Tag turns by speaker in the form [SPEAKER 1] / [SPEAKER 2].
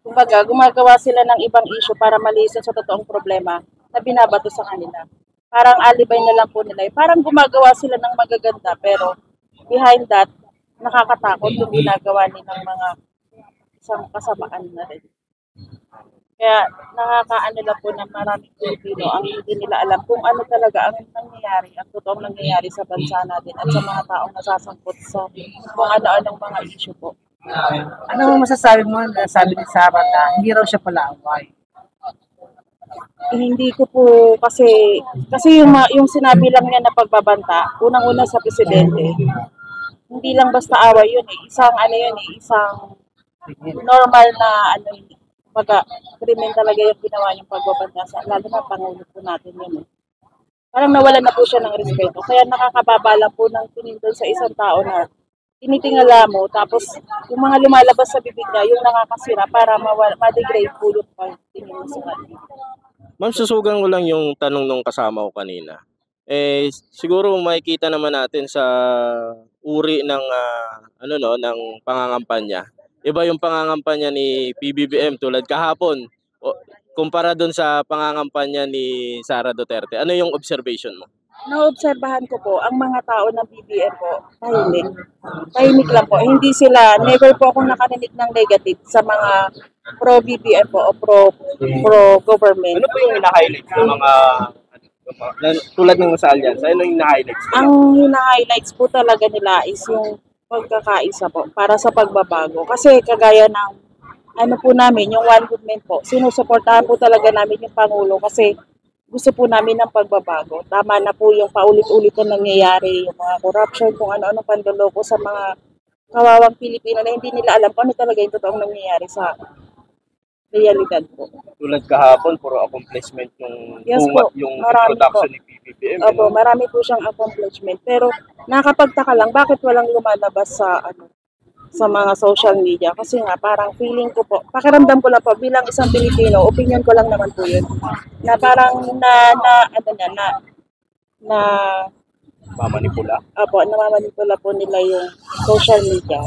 [SPEAKER 1] Kumbaga, gumagawa sila ng ibang issue para malisan sa totoong problema na binabato sa kanila. Parang alibay na lang po nila. Parang gumagawa sila ng magaganda pero behind that, nakakatakot yung ginagawa nilang mga isang kasamaan na rin. Kaya nakakaano lang po ng maraming Pilipino ang hindi nila alam kung ano talaga ang nangyayari, ang totoong nangyayari sa bansa natin at sa mga taong nasasangkot sa kung ano-anong mga issue po.
[SPEAKER 2] Ano mo masasabi mo na sabi ni Sarah na hindi raw siya palaaway?
[SPEAKER 1] Hindi ko po kasi yung sinabi lang niya na pagbabanta, unang-una sa presidente, hindi lang basta away yun eh. Isang ano yun eh, isang normal na ano pagka krimen talaga yung ginawa niyang pagbabanta sa lalo na pangulo po natin yun eh. Parang nawalan na po siya ng respeto. Kaya nakakababa lang po ng tingin doon sa isang tao na tinitingala mo, tapos yung mga lumalabas sa bibig niya, yung nakakasira para ma-degrade po yung tingin mo sa kanya.
[SPEAKER 3] Ma'am, susugan ko lang yung tanong nung kasama ko kanina. Siguro makikita naman natin sa uri ng ng pangangampanya. Iba yung pangangampanya ni PBBM tulad kahapon kumpara doon sa pangangampanya ni Sara Duterte. Ano yung observation mo?
[SPEAKER 1] Naobserbahan ko po, ang mga tao ng BBM po, tahimik. Tahimik lang po. Hindi sila, never po akong nakarinig ng negative sa mga pro-BBM po o pro-government.
[SPEAKER 3] Ano po yung hina-highlight ng mga tulad ng sa alyansa? Ano yung hina-highlights?
[SPEAKER 1] Ang hina-highlights po talaga nila is yung pagkakaisa po para sa pagbabago. Kasi kagaya ng ano po namin, yung one movement po, sinusuportahan po talaga namin yung Pangulo kasi gusto po namin ng pagbabago. Tama na po yung paulit-ulit na nangyayari, yung mga corruption, kung ano-ano pandoloko sa mga kawawang Pilipino na hindi nila alam kung ano talaga yung totoong nangyayari sa realidad po.
[SPEAKER 3] Tulad kahapon, puro accomplishment yung,
[SPEAKER 1] Yes po,
[SPEAKER 3] yung
[SPEAKER 1] marami
[SPEAKER 3] introduction
[SPEAKER 1] po.
[SPEAKER 3] ni PBBM.
[SPEAKER 1] Opo, marami po siyang accomplishment. Pero nakakapagtaka lang, bakit walang lumalabas sa mga social media? Kasi nga, parang feeling ko po, pakiramdam ko lang po, bilang isang Pilipino, opinion ko lang naman po yun, na parang na
[SPEAKER 3] Mamanipula.
[SPEAKER 1] namamanipula po nila yung social media.